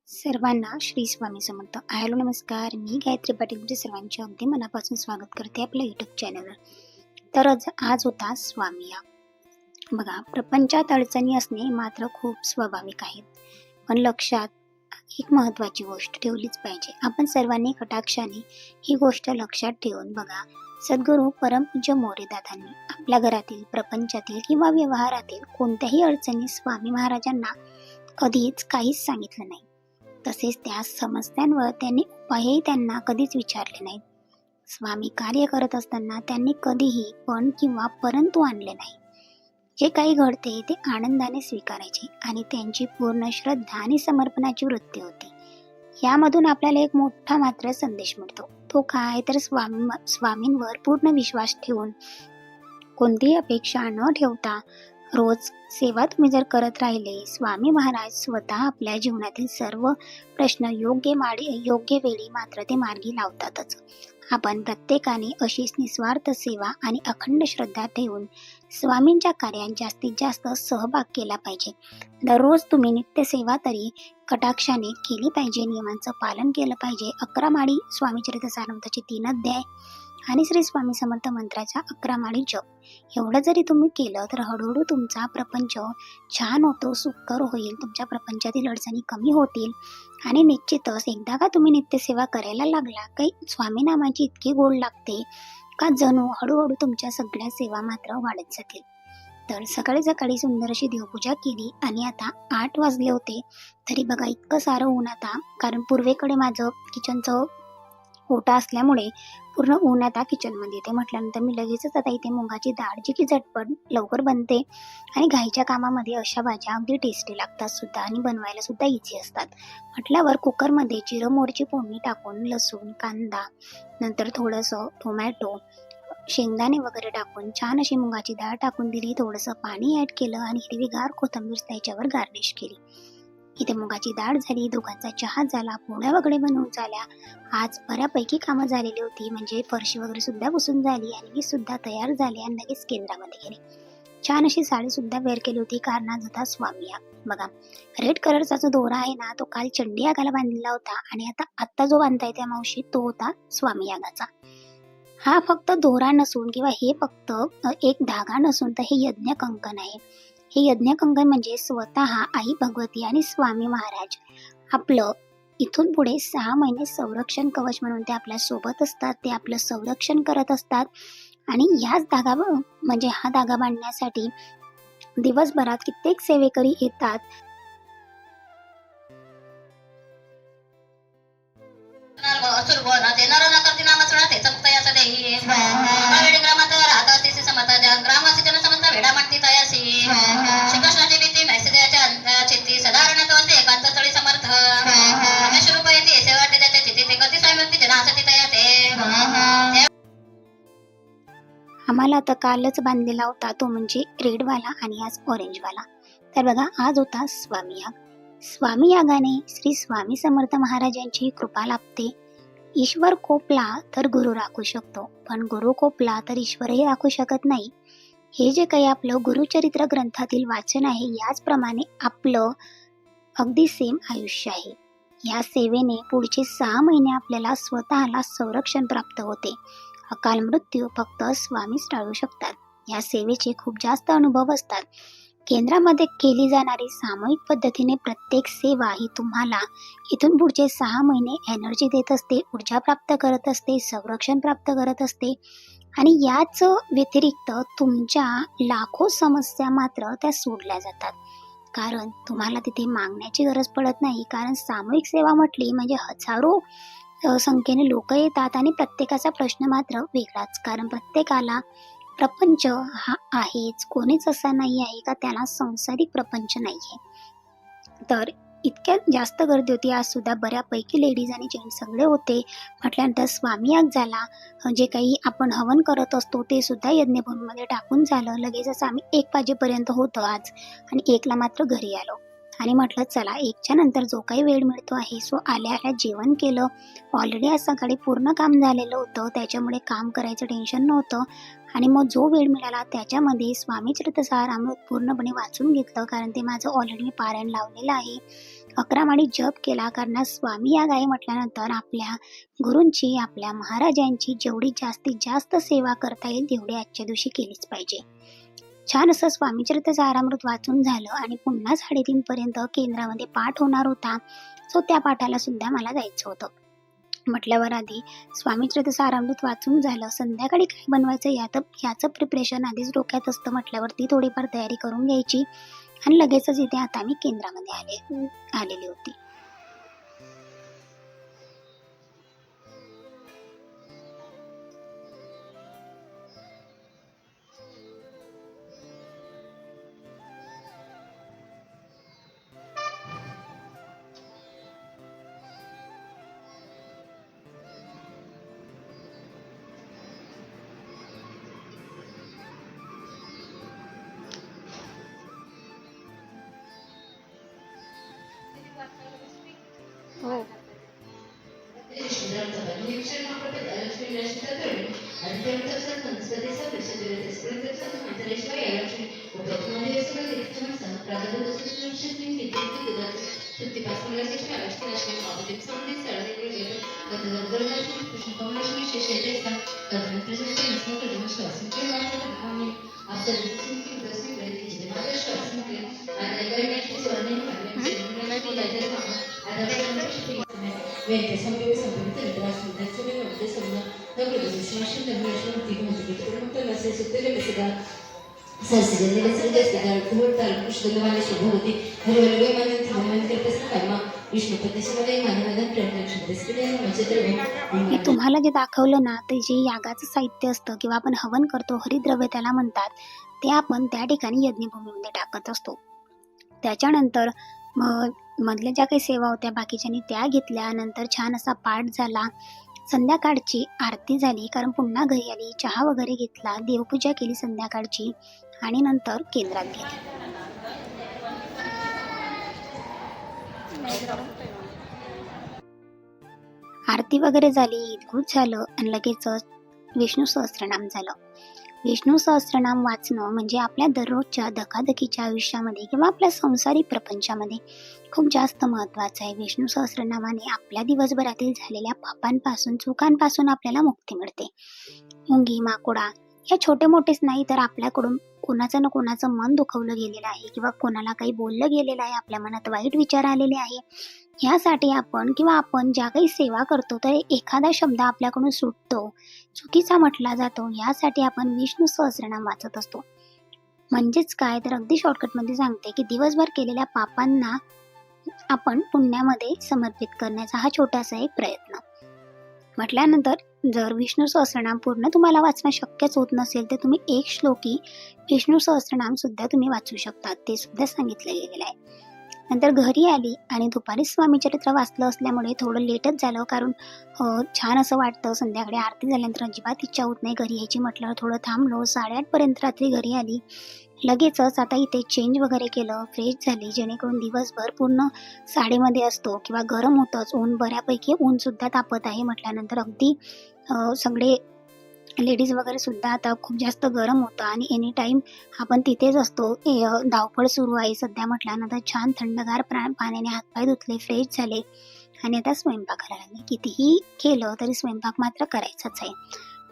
सर्वांना श्री स्वामी समर्थ. हॅलो नमस्कार, मी गायत्री पाटील तुमचे सर्वांचे अगदी मनापासून स्वागत करते आपल्या यूट्यूब चॅनलवर. तर आज होता स्वामी या. बघा, प्रपंचात अडचणी असणे मात्र खूप स्वाभाविक आहेत, पण लक्षात एक महत्त्वाची गोष्ट ठेवलीच पाहिजे. आपण सर्वांनी कटाक्षाने ही गोष्ट लक्षात ठेवून बघा, सद्गुरू परमपूज्य मोरेदादांनी आपल्या घरातील, प्रपंचातील किंवा व्यवहारातील कोणत्याही अडचणी स्वामी महाराजांना कधीच काहीच सांगितलं नाही. तसेच त्या समस्यांवर त्यांनी उपायही त्यांना कधीच विचारले नाहीत. स्वामी कार्य करत असताना त्यांनी कधीही पण किंवा परंतु आणले नाही. जे काही घडते ते आनंदाने स्वीकारायचे आणि त्यांची पूर्ण श्रद्धा आणि समर्पणाची वृत्ती होती. यामधून आपल्याला एक मोठा मात्र संदेश मिळतो. तो काय तर स्वामींवर पूर्ण विश्वास ठेवून कोणतीही अपेक्षा न ठेवता रोज सेवा तुम्ही जर करत राहिले, स्वामी महाराज स्वतः आपल्या जीवनातील सर्व प्रश्न योग्य वेळी मात्र ते मार्गी लावतातच. आपण प्रत्येकाने अशीच निस्वार्थ सेवा आणि अखंड श्रद्धा ठेवून स्वामींच्या कार्यात जास्तीत जास्त सहभाग केला पाहिजे. दररोज तुम्ही नित्यसेवा तरी कटाक्षाने केली पाहिजे. नियमांचं पालन केलं पाहिजे. 11 माळी स्वामीचरित्र सारामृताचे 3 अध्याय आणि श्री स्वामी समर्थ मंत्राचा 11 माळी जप, एवढं जरी तुम्ही केलं तर हळूहळू तुमचा प्रपंच छान होतो, सुखकर होईल. तुमच्या प्रपंचातील अडचणी कमी होतील आणि निश्चितच एकदा का तुम्ही नित्यसेवा करायला लागला, काही स्वामी नामाची इतकी गोड लागते का जणू हळूहळू तुमच्या सगळ्या सेवा मात्र वाढत जातील. तर सकाळी सुंदर अशी देवपूजा केली आणि आता 8 वाजले होते तरी बघा इतकं सारं ऊन आता, कारण पूर्वेकडे माझं किचनचं ओटा असल्यामुळे पूर्ण ऊन आता किचनमध्ये येते. म्हटल्यानंतर मी लगेचच आता इथे मुगाची डाळ, जी की झटपट लवकर बनते आणि घाईच्या कामामध्ये अशा भाज्या अगदी टेस्टी लागतात सुद्धा आणि बनवायला सुद्धा इझी असतात. म्हटल्यावर कुकरमध्ये जिरं मोहरीची फोडणी टाकून लसूण, कांदा, नंतर थोडंसं टोमॅटो, शेंगदाणे वगैरे टाकून छान अशी मुगाची डाळ टाकून दिली. थोडंसं पाणी ॲड केलं आणि हिरवीगार कोथिंबीर त्याच्यावर गार्निश केली. इथे मुगाची डाळ झाली, दोघांचा चहा झाला, पोळ्या वगैरे बनवून झाल्या. आज बऱ्यापैकी कामं झालेली होती, म्हणजे फरशी वगैरे सुद्धा पुसून झाली आणि मी सुद्धा तयार झाले आणि लगेच केंद्रामध्ये गेले. छान अशी साडी सुद्धा वेअर केली होती, कारण आज होता स्वामी याग. बघा, रेड कलरचा जो दोरा आहे ना, तो काल चंडी यागाला बांधलेला होता आणि आता जो बांधताय त्या मावशी, तो होता स्वामी यागाचा. हा फक्त दोरा नसून किंवा हे फक्त एक धागा नसून तर हे यज्ञ कंकण आहे. हे यज्ञ कंकण म्हणजे स्वतः आई भगवती आणि स्वामी महाराज आपलं इथून पुढे 6 महिने संरक्षण कवच म्हणून ते आपल्या सोबत असतात. ते आपलं संरक्षण करत असतात आणि ह्याच हा धागा बांधण्यासाठी दिवसभरात कित्येक सेवेकरी येतात. आम्हाला आता कालच बांधलेला होता, तो म्हणजे रेडवाला आणि आज ऑरेंजवाला. तर बघा, आज होता स्वामी याग. स्वामी यागाने श्री स्वामी समर्थ महाराजांची कृपा लाभते. ईश्वर कोपला तर गुरु राखू शकतो, पण गुरु कोपला तर ईश्वरही राखू शकत नाही. हे जे काही आपलं गुरुचरित्र ग्रंथातील वाचन आहे, याचप्रमाणे आपलं अगदी सेम आयुष्य आहे. या सेवेने पुढचे 6 महिने आपल्याला स्वतःला संरक्षण प्राप्त होते. अकाल मृत्यू फक्त स्वामीच टाळू शकतात. या सेवेचे खूप जास्त अनुभव असतात. केंद्रामध्ये केली जाणारी सामूहिक पद्धतीने प्रत्येक सेवा ही तुम्हाला इथून पुढचे 6 महिने एनर्जी देत असते, ऊर्जा प्राप्त करत असते, संरक्षण प्राप्त करत असते आणि याच व्यतिरिक्त तुमच्या लाखो समस्या मात्र त्या सोडल्या जातात. कारण तुम्हाला तिथे मागण्याची गरज पडत नाही, कारण सामूहिक सेवा म्हटली म्हणजे हजारो संख्येने लोक येतात आणि प्रत्येकाचा प्रश्न मात्र वेगळाच, कारण प्रत्येकाला प्रपंच हा आहेच. कोणीच असा नाही आहे का त्याला संसारिक प्रपंच नाही आहे. तर इतक्यात जास्त गर्दी होती. आज सुद्धा बऱ्यापैकी लेडीज आणि जेंट्स सगळे होते. म्हटल्यानंतर स्वामी याग झाला. जे काही आपण हवन करत असतो ते सुद्धा यज्ञभूमीमध्ये टाकून झालं. लगेचच आम्ही 1 वाजेपर्यंत होतो आज आणि 1ला मात्र घरी आलो आणि म्हटलं चला 1च्या नंतर जो काही वेळ मिळतो आहे सो आल्या जेवण केलं. ऑलरेडी आज सकाळी पूर्ण काम झालेलं होतं, त्याच्यामुळे काम करायचं टेन्शन नव्हतं आणि मग जो वेळ मिळाला त्याच्यामध्ये स्वामी चरित्रसार पूर्णपणे वाचून घेतलं, कारण ते माझं ऑलरेडी पारायण लावलेलं आहे. 11 माळी जप केला, कारण स्वामी या गायी म्हटल्यानंतर आपल्या गुरूंची, आपल्या महाराजांची जेवढी जास्तीत जास्त सेवा करता येईल तेवढी आजच्या दिवशी केलीच पाहिजे. छान असं स्वामीचरित्र सारामृत वाचून झालं आणि पुन्हा 3:30 पर्यंत केंद्रामध्ये पाठ होणार होता. सो त्या पाठाला सुद्धा मला जायचं होतं. म्हटल्यावर आधी स्वामीचरित्र सारामृत वाचून झालं, संध्याकाळी काय बनवायचं याचं प्रिपरेशन आधीच डोक्यात असतं. म्हटल्यावरती थोडीफार तयारी करून घ्यायची आणि लगेचच इथे आता मी केंद्रामध्ये आलेली होती. हो. मी तुम्हाला जे दाखवलं ना, ते जे यागाचं साहित्य असतं किंवा आपण हवन करतो, हरिद्रव्य त्याला म्हणतात, ते आपण त्या ठिकाणी यज्ञभूमीमध्ये टाकत असतो. त्याच्यानंतर मधल्या ज्या काही सेवा होत्या बाकीच्यांनी त्या घेतल्या. नंतर छान असा पाठ झाला, संध्याकाळची आरती झाली, कारण पुन्हा घरी आली, चहा वगैरे घेतला, देवपूजा केली संध्याकाळची आणि नंतर केंद्रात गेली. आरती वगैरे झाली, इतकंच झालं आणि लगेचच विष्णू सहस्त्रनाम झालं. विष्णू सहस्त्रनाम वाचणं म्हणजे आपल्या दररोजच्या धकाधकीच्या आयुष्यामध्ये किंवा आपल्या संसारिक प्रपंचामध्ये खूप जास्त महत्त्वाचं आहे. विष्णू सहस्त्रनामाने आपल्या दिवसभरातील झालेल्या पापांपासून, चुकांपासून आपल्याला मुक्ती मिळते. मुंगी, माकोडा या छोटे मोठेच नाही तर आपल्याकडून कोणाचं ना कोणाचं मन दुखवलं गेलेलं आहे किंवा कोणाला काही बोललं गेलेलं आहे, आपल्या मनात वाईट विचार आलेले आहे, ह्यासाठी आपण ज्या काही सेवा करतो तर एखादा शब्द आपल्याकडून सुटतो, चुकीचा म्हटला जातो, यासाठी आपण विष्णू सहस्त्रनाम वाचत असतो. म्हणजेच काय, तर अगदी शॉर्टकटमध्ये सांगते की दिवसभर केलेल्या पापांना आपण पुण्यामध्ये समर्पित करण्याचा हा छोटासा एक प्रयत्न. म्हटल्यानंतर जर विष्णू सहस्त्रनाम पूर्ण तुम्हाला वाचणं शक्यच होत नसेल तर तुम्ही एक श्लोकी विष्णू सहस्त्रनाम सुद्धा तुम्ही वाचू शकता, ते सुद्धा सांगितलं गेलेलं आहे. नंतर घरी आली आणि दुपारी स्वामीचरित्र वाचलं असल्यामुळे थोडं लेटच झालं, कारण छान असं वाटतं. संध्याकाळी आरती झाल्यानंतर अजिबात इच्छा होत नाही घरी यायची. म्हटल्यावर थोडं थांबलो. 8:30 पर्यंत रात्री घरी आली. लगेचच आता इथे चेंज वगैरे केलं, फ्रेश झाली, जेणेकरून दिवसभर पूर्ण साडीमध्ये असतो किंवा गरम होतंच, ऊन बऱ्यापैकी ऊनसुद्धा तापत आहे. म्हटल्यानंतर अगदी सगळे लेडीज वगैरे सुद्धा आता खूप जास्त गरम होतं आणि एनी टाईम आपण तिथेच असतो. धावपळ सुरू आहे सध्या. म्हटल्यानंतर छान थंडगार पाण्याने हातपाय धुतले, फ्रेश झाले आणि आता स्वयंपाकाला लागले. कितीही केलं तरी स्वयंपाक मात्र करायचाच आहे.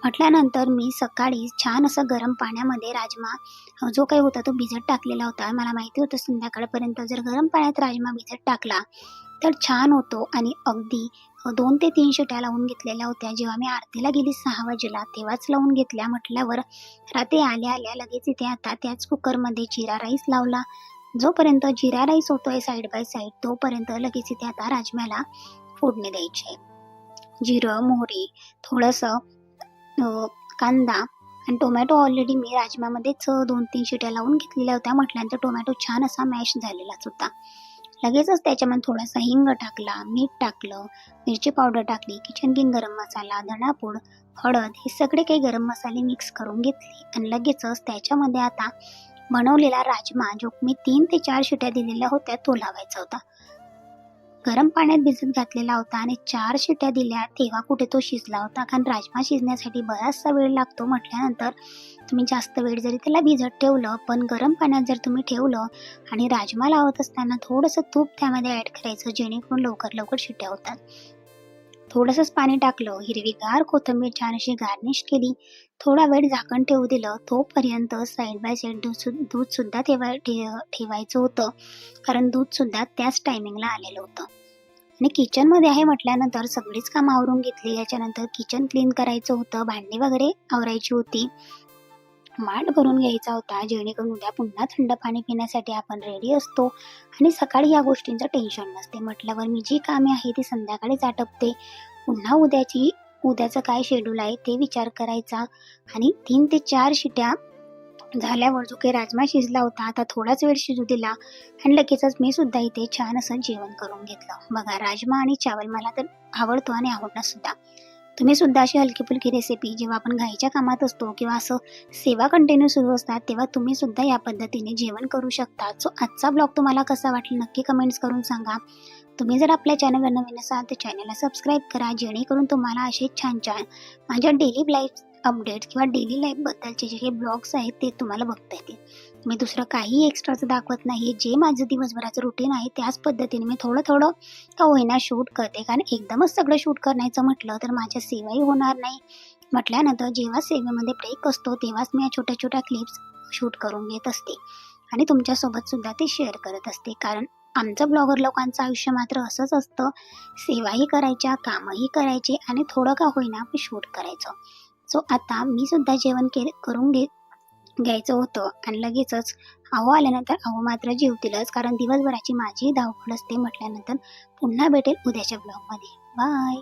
म्हटल्यानंतर मी सकाळी छान असं गरम पाण्यामध्ये राजमा जो काही होता तो भिजत टाकलेला होता. मला माहिती होतं संध्याकाळपर्यंत जर गरम पाण्यात राजमा भिजत टाकला तर छान होतो आणि अगदी 2 ते 3 शिट्या लावून घेतलेल्या होत्या. जेव्हा मी आरतीला गेली 6 वाजेला तेव्हाच लावून घेतल्या. म्हटल्यावर रात्री आल्या लगेच इथे आता त्याच कुकरमध्ये जिरा राईस लावला. जोपर्यंत जिरा राईस होतोय साईड बाय साईड तोपर्यंत लगेच इथे आता राजम्याला फोडणी द्यायची आहे. जिरं, मोहरी, थोडंसं कांदा आणि टोमॅटो ऑलरेडी मी राजम्यामध्येच 2-3 शिट्या लावून घेतलेल्या होत्या. म्हटल्यानंतर टोमॅटो छान असा मॅश झालेलाच होता. लगेचच त्याच्यामध्ये थोडासा हिंग टाकला, मीठ टाकलं, मिरची पावडर टाकली, किचन किंग गरम मसाला, धणापूड, हळद हे सगळे काही गरम मसाले मिक्स करून घेतले आणि लगेचच त्याच्यामध्ये आता बनवलेला राजमा जो मी 3 ते 4 शिट्या दिलेल्या होत्या तो लावायचा होता. गरम पाण्यात भिजत घातलेला होता आणि 4 शिट्या दिल्या तेव्हा कुठे तो शिजला होता. कारण राजमा शिजण्यासाठी बराचसा वेळ लागतो म्हटल्यानंतर तुम्ही जास्त वेळ जरी त्याला भिजत ठेवलं, पण गरम पाण्यात जर तुम्ही ठेवलं आणि राजमा लावत असताना थोडंसं तूप त्यामध्ये ॲड करायचं, जेणेकरून लवकर शिट्ट्या होतात. थोडंसंच पाणी टाकलं, हिरवीगार कोथिंबीर छान अशी गार्निश केली, थोडा वेळ झाकण ठेवू दिलं. तोपर्यंत साईड बाय साईड दूधसुद्धा ठेवायचं होतं, कारण दूधसुद्धा त्याच टायमिंगला आलेलं होतं. आणि किचनमध्ये आहे म्हटल्यानंतर सगळीच कामं आवरून घेतली. याच्यानंतर किचन क्लीन करायचं होतं, भांडी वगैरे आवरायची होती, माठ भरून घ्यायचा होता, जेणेकरून उद्या पुन्हा थंड पाणी पिण्यासाठी आपण रेडी असतो आणि सकाळी या गोष्टींचं टेन्शन नसते. म्हटल्यावर मी जी कामे आहे ती संध्याकाळीच आटपते. पुन्हा उद्याचं काय शेड्यूल आहे ते विचार करायचा आणि 3 ते 4 शिट्या झाल्यावर जो काही राजमा शिजला होता, आता थोडाच वेळ शिजू दिला आणि लगेचच मी सुद्धा इथे छान असं जेवण करून घेतलं. बघा, राजमा आणि चावल मला तर आवडतो आणि आवडणार सुद्धा. तुम्ही सुद्धा अशी हलकी-फुलकी रेसिपी जेव्हा आपण घाईच्या कामात असतो किंवा असं सेवा कंटिन्यू सुरू असतात, तेव्हा तुम्ही सुद्धा या पद्धतीने जेवण करू शकता. सो आजचा ब्लॉग तुम्हाला कसा वाटला नक्की कमेंट्स करून सांगा. तुम्ही जर आपल्या चॅनलवर नवीन असाल तर चॅनलला सबस्क्राईब करा, जेणेकरून तुम्हाला असे छान-छान माझ्या डेली लाईफ अपडेट्स किंवा डेली लाईफबद्दलचे जे काही ब्लॉग्स आहेत ते तुम्हाला बघता येतील. मी दुसरं काही एक्स्ट्राचं दाखवत नाही. जे माझं दिवसभराचं रुटीन आहे त्याच पद्धतीने मी थोडं-थोडं का होईना शूट करते. कारण एकदमच सगळं शूट करायचं म्हटलं तर माझ्या सेवाही होणार नाही. म्हटल्यानंतर जेव्हा सेवेमध्ये ब्रेक असतो तेव्हाच मी या छोट्या-छोट्या क्लिप्स शूट करून घेत असते आणि तुमच्यासोबत सुद्धा ते शेअर करत असते. कारण आमचं ब्लॉगर लोकांचं आयुष्य मात्र असंच असतं, सेवाही करायच्या, कामही करायचे आणि थोडं का होईना आपण शूट करायचं. सो आता मी सुद्धा जेवण करून घ्यायचं होतं आणि लगेचच अहो आल्यानंतर अहो मात्र जेवतीलच, कारण दिवसभराची माझी धावपळ असते. म्हटल्यानंतर पुन्हा भेटेल उद्याच्या ब्लॉगमध्ये. बाय.